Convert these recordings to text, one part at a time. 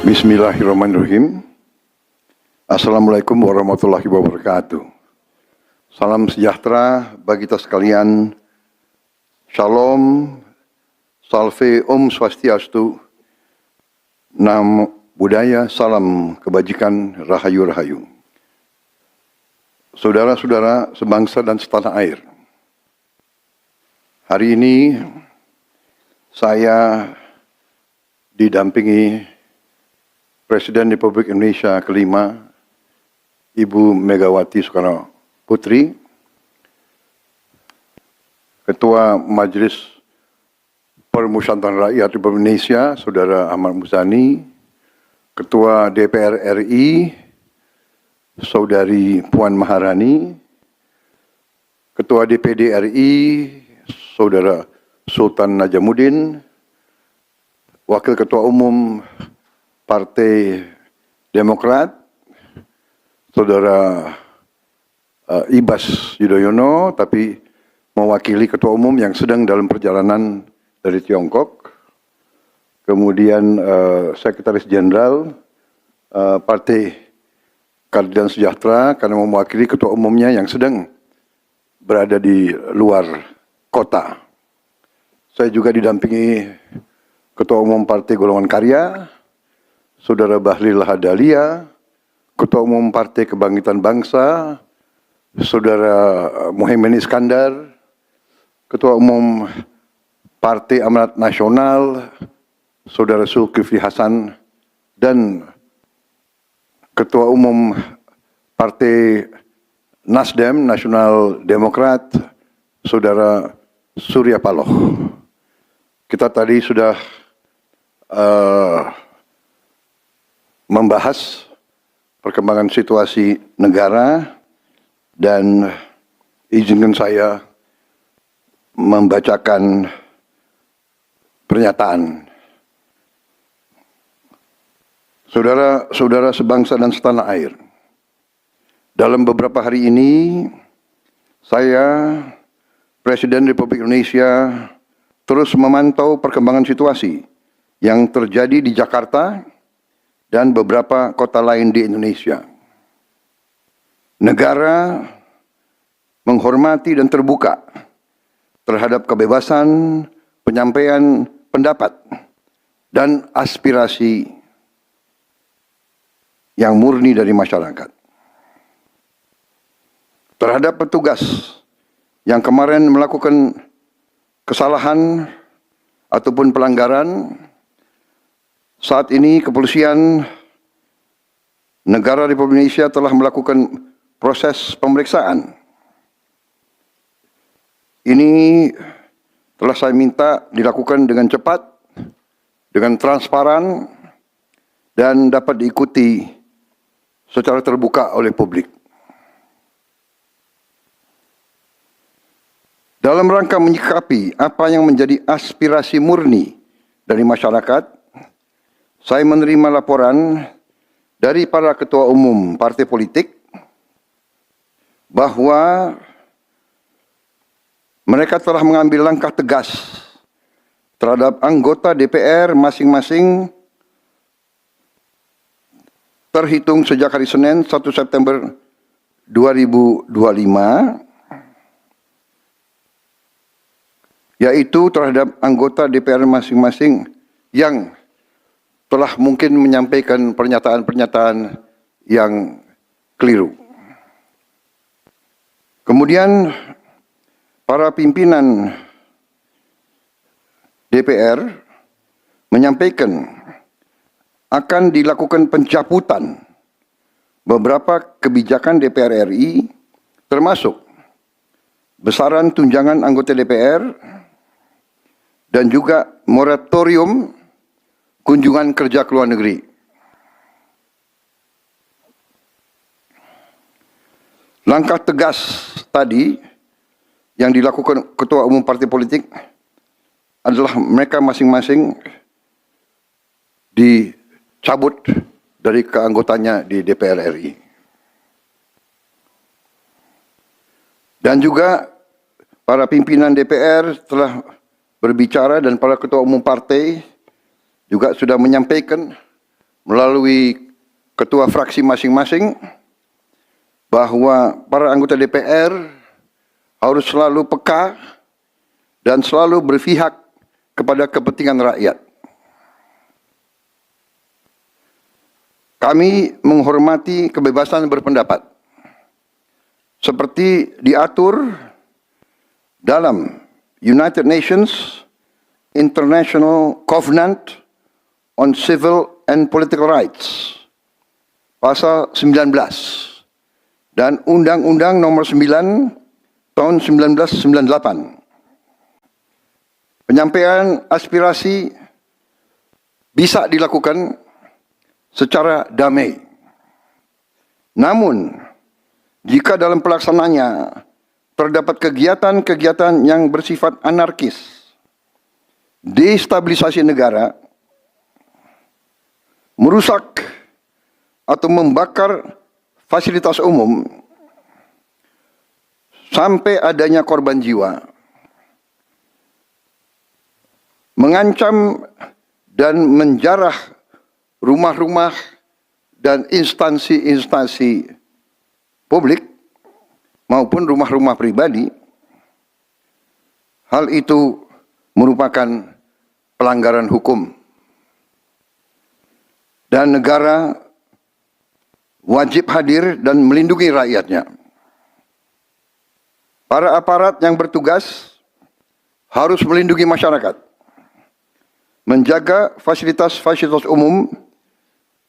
Bismillahirrahmanirrahim. Assalamualaikum warahmatullahi wabarakatuh. Salam sejahtera bagi kita sekalian. Shalom, salve, om swastiastu, namo buddhaya, salam kebajikan, rahayu-rahayu. Saudara-saudara sebangsa dan setanah air. Hari ini saya didampingi Presiden Republik Indonesia kelima, Ibu Megawati Soekarno Putri, Ketua Majelis Permusyawaratan Rakyat Republik Indonesia, Saudara Ahmad Muzani, Ketua DPR RI, Saudari Puan Maharani, Ketua DPD RI, Saudara Sultan Najamuddin, Wakil Ketua Umum Partai Demokrat, Saudara Ibas Yudhoyono, tapi mewakili Ketua Umum yang sedang dalam perjalanan dari Tiongkok. Kemudian Sekretaris Jenderal Partai Keadilan Sejahtera karena mewakili Ketua Umumnya yang sedang berada di luar kota. Saya juga didampingi Ketua Umum Partai Golongan Karya, Saudara Bahlil Lahadalia, Ketua Umum Partai Kebangkitan Bangsa, Saudara Muhaimin Iskandar, Ketua Umum Partai Amanat Nasional, Saudara Zulkifli Hasan, dan Ketua Umum Partai Nasdem, Nasional Demokrat, Saudara Surya Paloh. Kita tadi sudah membahas perkembangan situasi negara dan izinkan saya membacakan pernyataan. Saudara-saudara sebangsa dan setanah air, dalam beberapa hari ini saya, Presiden Republik Indonesia, terus memantau perkembangan situasi yang terjadi di Jakarta dan beberapa kota lain di Indonesia. Negara menghormati dan terbuka terhadap kebebasan penyampaian pendapat dan aspirasi yang murni dari masyarakat. Terhadap petugas yang kemarin melakukan kesalahan ataupun pelanggaran, saat ini kepolisian negara Republik Indonesia telah melakukan proses pemeriksaan. Ini telah saya minta dilakukan dengan cepat, dengan transparan, dan dapat diikuti secara terbuka oleh publik. Dalam rangka menyikapi apa yang menjadi aspirasi murni dari masyarakat, saya menerima laporan dari para ketua umum partai politik bahwa mereka telah mengambil langkah tegas terhadap anggota DPR masing-masing terhitung sejak hari Senin 1 September 2025, yaitu terhadap anggota DPR masing-masing yang telah mungkin menyampaikan pernyataan-pernyataan yang keliru. Kemudian para pimpinan DPR menyampaikan akan dilakukan pencabutan beberapa kebijakan DPR RI, termasuk besaran tunjangan anggota DPR dan juga moratorium kunjungan kerja ke luar negeri. Langkah tegas tadi yang dilakukan ketua umum partai politik adalah mereka masing-masing dicabut dari keanggotanya di DPR RI. Dan juga para pimpinan DPR telah berbicara dan para ketua umum partai juga sudah menyampaikan melalui ketua fraksi masing-masing bahwa para anggota DPR harus selalu peka dan selalu berpihak kepada kepentingan rakyat. Kami menghormati kebebasan berpendapat seperti diatur dalam United Nations International Covenant on Civil and Political Rights pasal 19 dan Undang-Undang Nomor 9 tahun 1998. Penyampaian aspirasi bisa dilakukan secara damai. Namun, jika dalam pelaksananya terdapat kegiatan-kegiatan yang bersifat anarkis, destabilisasi negara, merusak atau membakar fasilitas umum, sampai adanya korban jiwa, mengancam dan menjarah rumah-rumah dan instansi-instansi publik maupun rumah-rumah pribadi, hal itu merupakan pelanggaran hukum. Dan negara wajib hadir dan melindungi rakyatnya. Para aparat yang bertugas harus melindungi masyarakat, menjaga fasilitas-fasilitas umum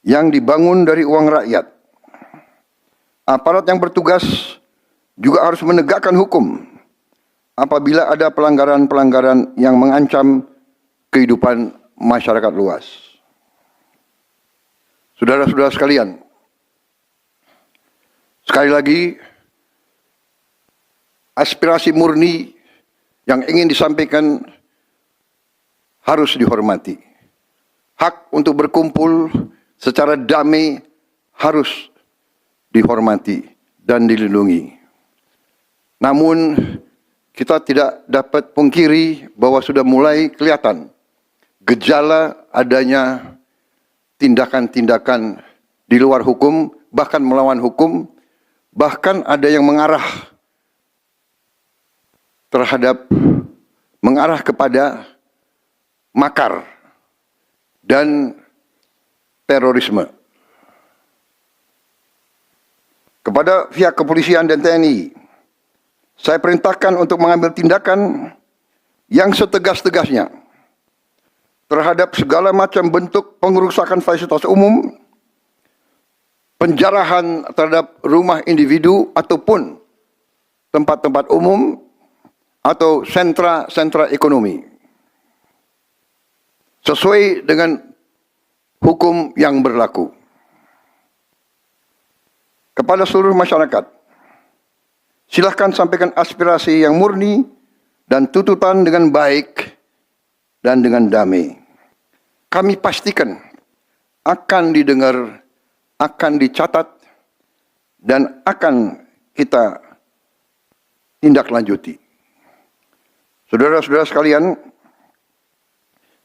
yang dibangun dari uang rakyat. Aparat yang bertugas juga harus menegakkan hukum apabila ada pelanggaran-pelanggaran yang mengancam kehidupan masyarakat luas. Saudara-saudara sekalian, sekali lagi, aspirasi murni yang ingin disampaikan harus dihormati. Hak untuk berkumpul secara damai harus dihormati dan dilindungi. Namun, kita tidak dapat pungkiri bahwa sudah mulai kelihatan gejala adanya tindakan-tindakan di luar hukum, bahkan melawan hukum, bahkan ada yang mengarah kepada makar dan terorisme. Kepada pihak kepolisian dan TNI, saya perintahkan untuk mengambil tindakan yang setegas-tegasnya terhadap segala macam bentuk pengerusakan fasilitas umum, penjarahan terhadap rumah individu ataupun tempat-tempat umum atau sentra-sentra ekonomi, sesuai dengan hukum yang berlaku. Kepada seluruh masyarakat, silahkan sampaikan aspirasi yang murni dan tuntutan dengan baik dan dengan damai. Kami pastikan akan didengar, akan dicatat, dan akan kita tindak lanjuti. Saudara-saudara sekalian,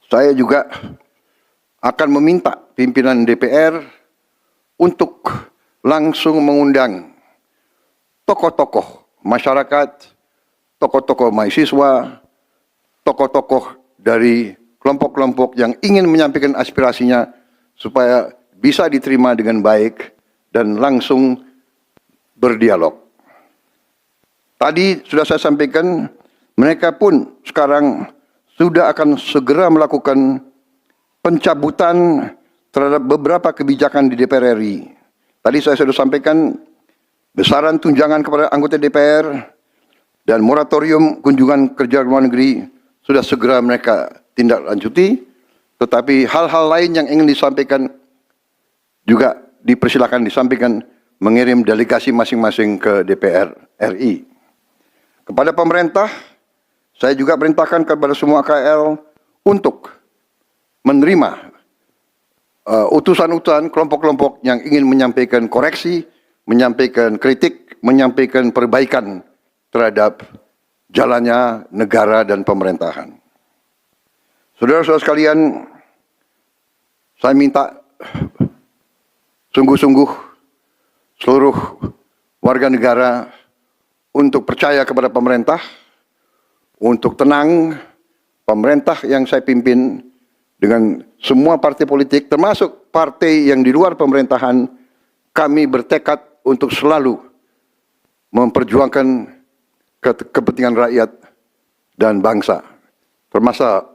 saya juga akan meminta pimpinan DPR untuk langsung mengundang tokoh-tokoh masyarakat, tokoh-tokoh mahasiswa, tokoh-tokoh dari kelompok-kelompok yang ingin menyampaikan aspirasinya supaya bisa diterima dengan baik dan langsung berdialog. Tadi sudah saya sampaikan, mereka pun sekarang sudah akan segera melakukan pencabutan terhadap beberapa kebijakan di DPR RI. Tadi saya sudah sampaikan besaran tunjangan kepada anggota DPR dan moratorium kunjungan kerja luar negeri sudah segera mereka tindak lanjuti, tetapi hal-hal lain yang ingin disampaikan juga dipersilakan disampaikan, mengirim delegasi masing-masing ke DPR RI. Kepada pemerintah, saya juga perintahkan kepada semua KL untuk menerima utusan-utusan kelompok-kelompok yang ingin menyampaikan koreksi, menyampaikan kritik, menyampaikan perbaikan terhadap jalannya negara dan pemerintahan. Saudara-saudara sekalian, saya minta sungguh-sungguh seluruh warga negara untuk percaya kepada pemerintah, untuk tenang, pemerintah yang saya pimpin dengan semua partai politik, termasuk partai yang di luar pemerintahan, kami bertekad untuk selalu memperjuangkan kepentingan rakyat dan bangsa,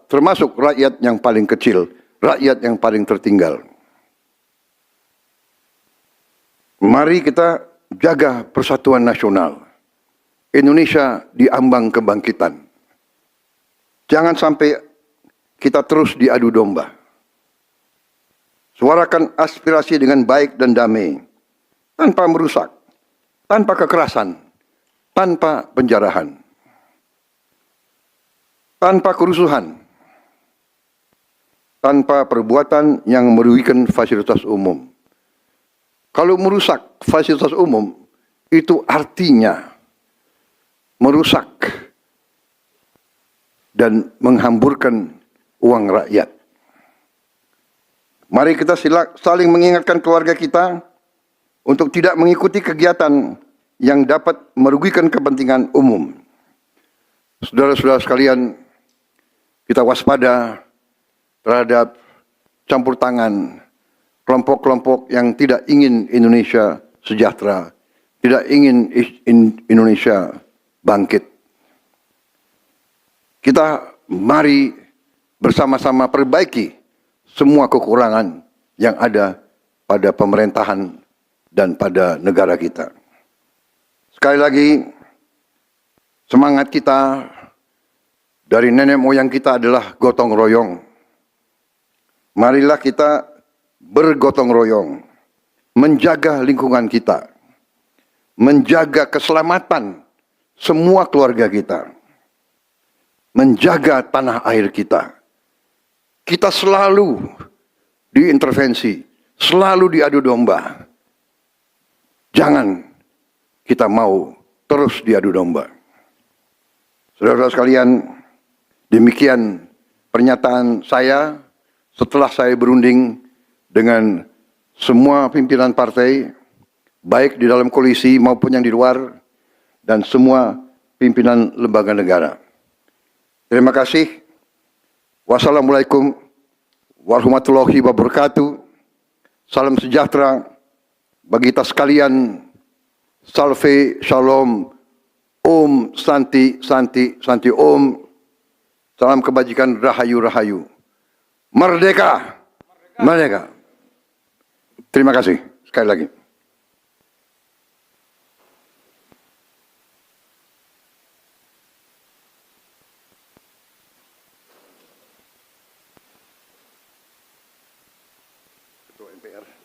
termasuk rakyat yang paling kecil, rakyat yang paling tertinggal. Mari kita jaga persatuan nasional. Indonesia diambang kebangkitan. Jangan sampai kita terus diadu domba. Suarakan aspirasi dengan baik dan damai, tanpa merusak, tanpa kekerasan, tanpa penjarahan, tanpa kerusuhan, tanpa perbuatan yang merugikan fasilitas umum. Kalau merusak fasilitas umum, itu artinya merusak dan menghamburkan uang rakyat. Mari kita saling mengingatkan keluarga kita untuk tidak mengikuti kegiatan yang dapat merugikan kepentingan umum. Saudara-saudara sekalian, kita waspada terhadap campur tangan kelompok-kelompok yang tidak ingin Indonesia sejahtera, tidak ingin Indonesia bangkit. Kita mari bersama-sama perbaiki semua kekurangan yang ada pada pemerintahan dan pada negara kita. Sekali lagi, semangat kita dari nenek moyang kita adalah gotong royong. Marilah kita bergotong royong, menjaga lingkungan kita, menjaga keselamatan semua keluarga kita, menjaga tanah air kita. Kita selalu diintervensi, selalu diadu domba. Jangan kita mau terus diadu domba. Saudara-saudara sekalian, demikian pernyataan saya setelah saya berunding dengan semua pimpinan partai, baik di dalam koalisi maupun yang di luar, dan semua pimpinan lembaga negara. Terima kasih. Wassalamualaikum warahmatullahi wabarakatuh. Salam sejahtera bagi kita sekalian. Salve, shalom, om, santi, santi, santi, om. Salam kebajikan, rahayu, rahayu. Merdeka! Merdeka! Terima kasih sekali lagi. Ketua MPR.